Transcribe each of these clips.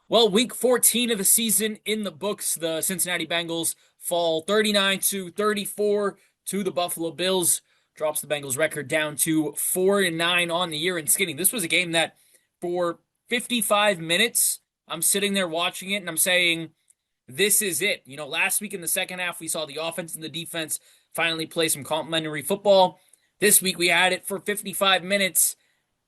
Well, week 14 of the season in the books. The Cincinnati Bengals fall 39-34 to the Buffalo Bills. Drops the Bengals record down to 4-9 on the year and skinny. This was a game that for 55 minutes, I'm sitting there watching it and I'm saying, this is it. Last week in the second half, we saw the offense and the defense finally play some complimentary football. This week, we had it for 55 minutes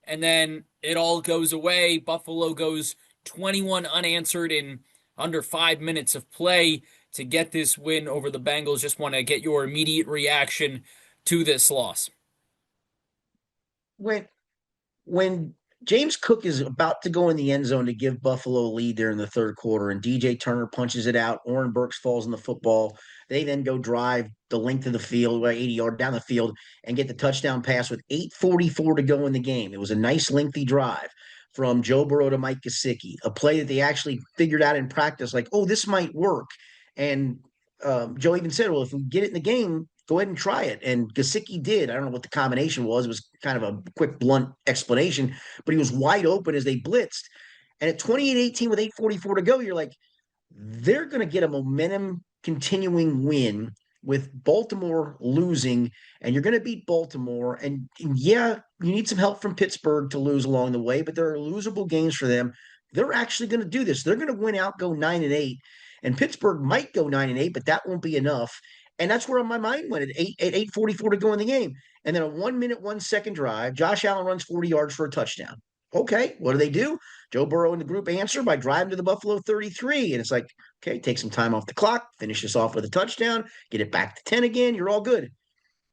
and then it all goes away. Buffalo goes 21 unanswered in under 5 minutes of play to get this win over the Bengals. Just want to get your immediate reaction to this loss. When when James Cook is about to go in the end zone to give Buffalo a lead there in the third quarter, and DJ Turner punches it out, Oren Burks falls in the football. They then go drive the length of the field, 80 yard down the field, and get the touchdown pass with 8:44 to go in the game. It was a nice lengthy drive from Joe Burrow to Mike Gesicki, a play that they actually figured out in practice, like, oh, this might work. And Joe even said, well, if we get it in the game, go ahead and try it. And Gesicki did. I don't know what the combination was. It was kind of a quick, blunt explanation, but he was wide open as they blitzed. And at 28-18 with 8:44 to go, you're like, they're going to get a momentum continuing win with Baltimore losing, and you're going to beat Baltimore. And yeah, you need some help from Pittsburgh to lose along the way, but there are losable games for them. They're actually going to do this. They're going to win out, go 9-8, and Pittsburgh might go 9-8, but that won't be enough. And that's where my mind went at 8:44 to go in the game. And then a 1 minute, 1 second drive. Josh Allen runs 40 yards for a touchdown. Okay, what do? Joe Burrow and the group answer by driving to the Buffalo 33. And it's like, okay, take some time off the clock, finish this off with a touchdown, get it back to 10 again. You're all good.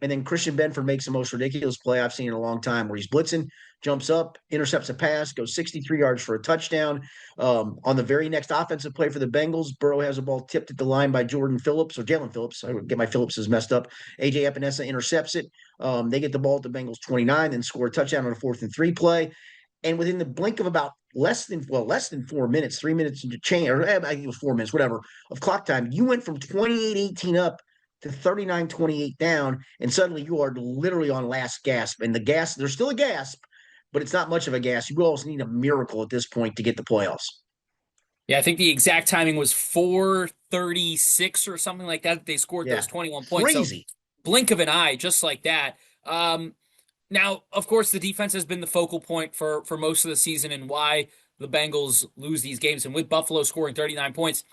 And then Christian Benford makes the most ridiculous play I've seen in a long time where he's blitzing, jumps up, intercepts a pass, goes 63 yards for a touchdown. On the very next offensive play for the Bengals, Burrow has a ball tipped at the line by Jordan Phillips or Jalen Phillips. I would get my Phillipses messed up. AJ Epinesa intercepts it. They get the ball at the Bengals 29, then score a touchdown on a 4th and 3 play. And within the blink of about less than 4 minutes, 3 minutes into change, or I think it was 4 minutes, whatever, of clock time, you went from 28-18 up to 39-28 down, and suddenly you are literally on last gasp. And the gas, there's still a gasp, but it's not much of a gasp. You almost need a miracle at this point to get the playoffs. Yeah, I think the exact timing was 4:36 or something like that. They scored Yeah, those 21 points. So crazy. blink of an eye, just like that. Now, of course, the defense has been the focal point for most of the season and why the Bengals lose these games. And with Buffalo scoring 39 points,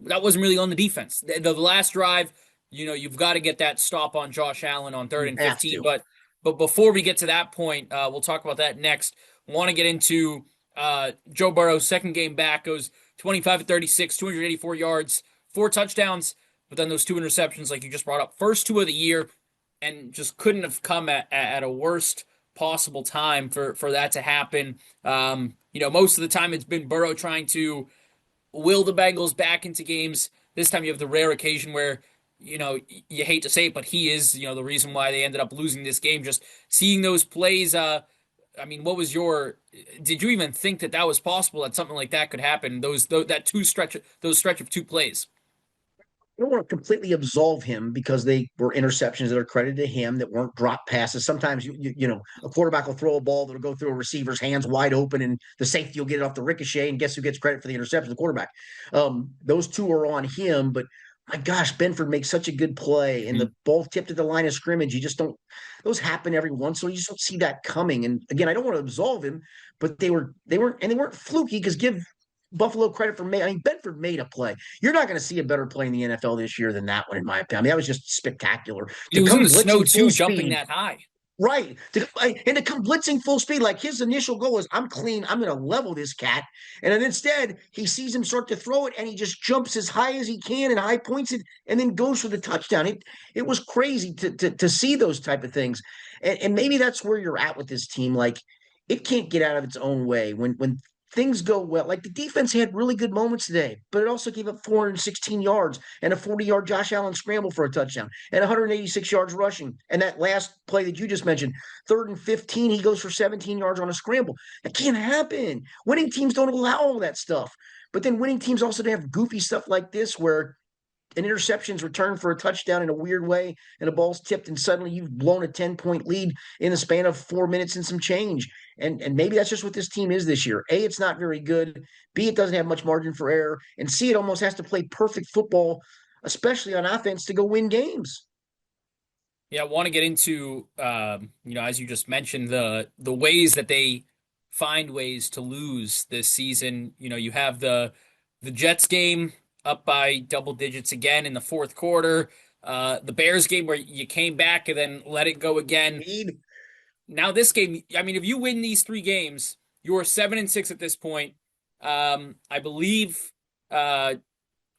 that wasn't really on the defense. The last drive, you've got to get that stop on Josh Allen on third You and have 15. to. But before we get to that point, we'll talk about that next. Want to get into Joe Burrow's second game back, goes 25-36, 284 yards, 4 touchdowns, but then those 2 interceptions, like you just brought up, first two of the year, and just couldn't have come at a worst possible time for that to happen. Most of the time it's been Burrow trying to will the Bengals back into games. This time you have the rare occasion where, you hate to say it, but he is, the reason why they ended up losing this game. Just seeing those plays, what was did you even think that was possible, that something like that could happen? Those stretch of 2 plays. I don't want to completely absolve him because they were interceptions that are credited to him that weren't drop passes. Sometimes a quarterback will throw a ball that'll go through a receiver's hands wide open, and the safety will get it off the ricochet. And guess who gets credit for the interception? The quarterback. Those two are on him, but my gosh, Benford makes such a good play, and the ball tipped at the line of scrimmage. You just don't. Those happen every once, so you just don't see that coming. And again, I don't want to absolve him, but they weren't fluky because give Buffalo credit for I mean, Benford made a play. You're not going to see a better play in the NFL this year than that one, in my opinion. I mean, that was just spectacular. He To was in come the snow blitzing full too, jumping speed, that high. right? And to come blitzing full speed, like his initial goal was, I'm clean. I'm going to level this cat. And then instead, he sees him start to throw it, and he just jumps as high as he can and high points it, and then goes for the touchdown. It was crazy to see those type of things, and maybe that's where you're at with this team. Like, it can't get out of its own way when things go well. Like, the defense had really good moments today, but it also gave up 416 yards and a 40-yard Josh Allen scramble for a touchdown and 186 yards rushing. And that last play that you just mentioned, 3rd and 15, he goes for 17 yards on a scramble. That can't happen. Winning teams don't allow all that stuff. But then winning teams also have goofy stuff like this where an interception's returned for a touchdown in a weird way, and a ball's tipped, and suddenly you've blown a 10-point lead in the span of 4 minutes and some change. And maybe that's just what this team is this year. A, it's not very good. B, it doesn't have much margin for error. And C, it almost has to play perfect football, especially on offense, to go win games. Yeah, I want to get into as you just mentioned, the ways that they find ways to lose this season. You have the Jets game up by double digits again in the fourth quarter. The Bears game where you came back and then let it go again. Indeed. Now this game, I mean, if you win these three games, you are 7-6 at this point. I believe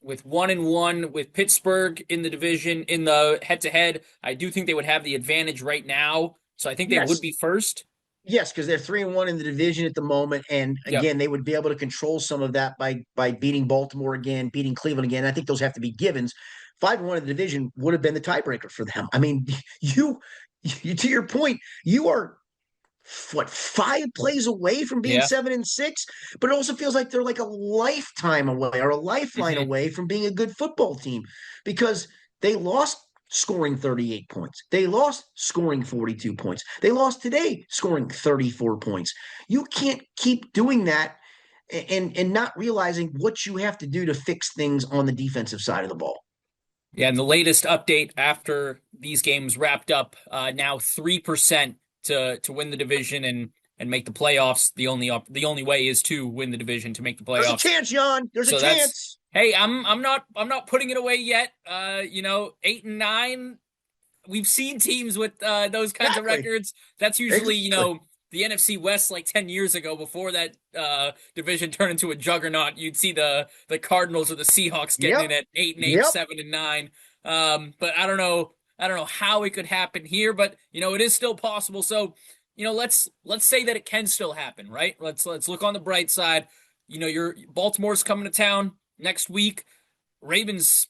with 1-1 with Pittsburgh in the division in the head-to-head, I do think they would have the advantage right now. So I think they would Yes. be first. Yes, because they're 3-1 in the division at the moment, and Yep. again, they would be able to control some of that by beating Baltimore again, beating Cleveland again. I think those have to be givens. 5-1 in the division would have been the tiebreaker for them. I mean, you to your point, you are what 5 plays away from being Yeah. 7-6, but it also feels like they're like a lifetime away or a lifeline Hmm. away from being a good football team because they lost scoring 38 points. They lost scoring 42 points. They lost today scoring 34 points. You can't keep doing that and not realizing what you have to do to fix things on the defensive side of the ball. Yeah, and the latest update after these games wrapped up, now 3% to win the division and make the playoffs. The only way is to win the division to make the There's a playoffs. chance, Jan. There's a So that's chance. hey, I'm not putting it away yet. 8-9. We've seen teams with those kinds of Exactly. records. That's usually, Exactly. the NFC West like 10 years ago before that division turned into a juggernaut. You'd see the Cardinals or the Seahawks getting Yep. in at 8-8, Yep. 7-9. But I don't know how it could happen here, but it is still possible. So, let's say that it can still happen, right? Let's look on the bright side. Your Baltimore's coming to town next week. Ravens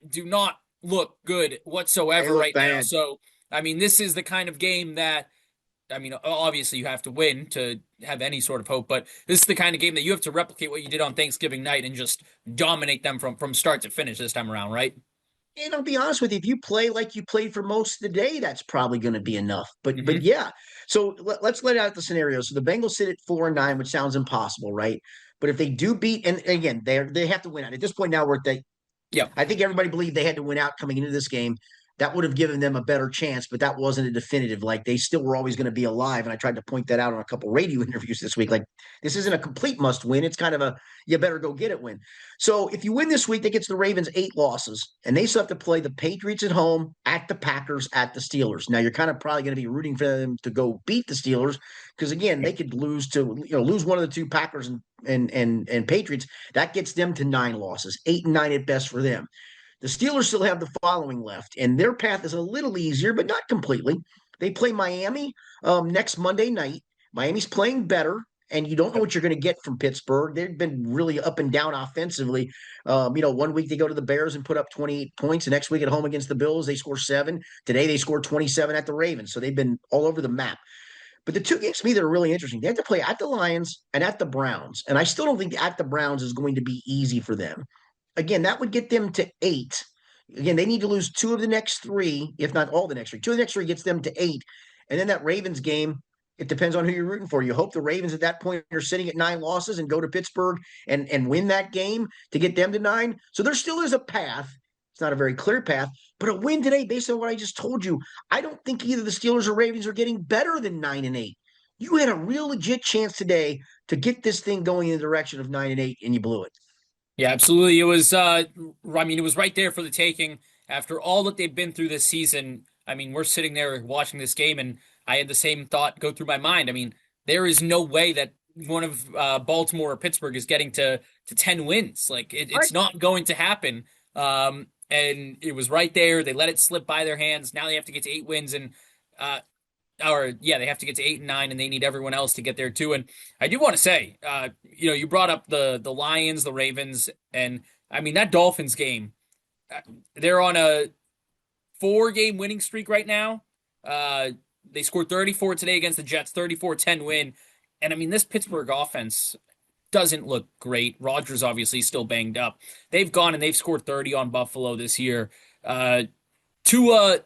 do not look good They whatsoever look right now. bad. So, I mean, this is the kind of game that, I mean, obviously you have to win to have any sort of hope, but this is the kind of game that you have to replicate what you did on Thanksgiving night and just dominate them from start to finish this time around, right? And I'll be honest with you, if you play like you played for most of the day, that's probably going to be enough. But Hmm. yeah, so let's let out the scenario. So the Bengals sit at 4-9, which sounds impossible, right? But if they do beat, and again, they have to win out at this point now. Where they, Yep. I think everybody believed they had to win out coming into this game. That would have given them a better chance, but that wasn't a definitive. Like they still were always going to be alive. And I tried to point that out on a couple radio interviews this week. Like this isn't a complete must win. It's kind of a you better go get it win. So if you win this week, that gets the Ravens 8 losses, and they still have to play the Patriots at home, at the Packers, at the Steelers. Now you're kind of probably going to be rooting for them to go beat the Steelers because again they could lose one of the two Packers and Patriots. That gets them to 9 losses, 8 and 9 at best for them. The Steelers still have the following left, and their path is a little easier, but not completely. They play Miami next Monday night. Miami's playing better, and you don't know Yep. what you're going to get from Pittsburgh. They've been really up and down offensively. 1 week they go to the Bears and put up 28 points. The next week at home against the Bills, they score 7. Today they scored 27 at the Ravens. So they've been all over the map. But the two games to me that are really interesting, they have to play at the Lions and at the Browns. And I still don't think at the Browns is going to be easy for them. Again, that would get them to 8. Again, they need to lose 2 of the next 3, if not all the next 3. 2 of the next 3 gets them to 8. And then that Ravens game, it depends on who you're rooting for. You hope the Ravens at that point are sitting at 9 losses and go to Pittsburgh and win that game to get them to 9. So there still is a path. It's not a very clear path, but a win today, based on what I just told you, I don't think either the Steelers or Ravens are getting better than 9-8. You had a real legit chance today to get this thing going in the direction of 9-8, and you blew it. Yeah, absolutely. It was, I mean, it was right there for the taking after all that they've been through this season. I mean, we're sitting there watching this game, and I had the same thought go through my mind. I mean, there is no way that one of Baltimore or Pittsburgh is getting to 10 wins. Like, Right. it's not going to happen. And it was right there. They let it slip by their hands. Now they have to get to 8 wins, and uh, or yeah, they have to get to 8 and 9, and they need everyone else to get there too. And I do want to say, you brought up the Lions, the Ravens, and I mean that Dolphins game. uh, They're on a 4-game winning streak right now. Uh, they scored 34 today against the Jets, 34-10 win. And I mean, this Pittsburgh offense doesn't look great. Rodgers obviously still banged up. They've gone and they've scored 30 on Buffalo this year. Tua,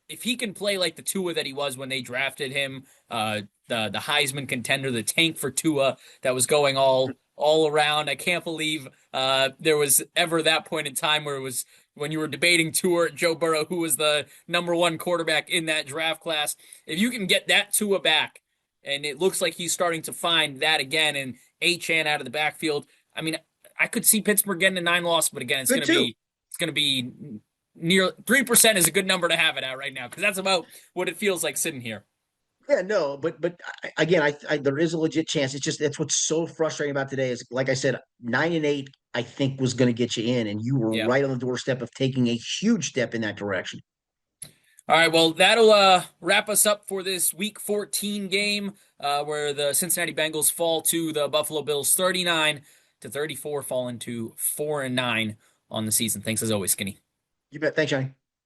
if he can play like the Tua that he was when they drafted him, the Heisman contender, the tank for Tua that was going all around. I can't believe there was ever that point in time where it was when you were debating Tua or Joe Burrow, who was the number one quarterback in that draft class. If you can get that Tua back, and it looks like he's starting to find that again, and Achane out of the backfield. I mean, I could see Pittsburgh getting a 9 loss, but again, Good too. it's gonna be near 3% is a good number to have it at right now because that's about what it feels like sitting here. Yeah, no, but again, there is a legit chance. It's just that's what's so frustrating about today is, like I said, 9-8. I think was going to get you in, and you were Yeah. right on the doorstep of taking a huge step in that direction. All right, well, that'll wrap us up for this Week 14 game where the Cincinnati Bengals fall to the Buffalo Bills 39-34, falling to 4-9 on the season. Thanks as always, Skinny. You bet. Thanks, Johnny.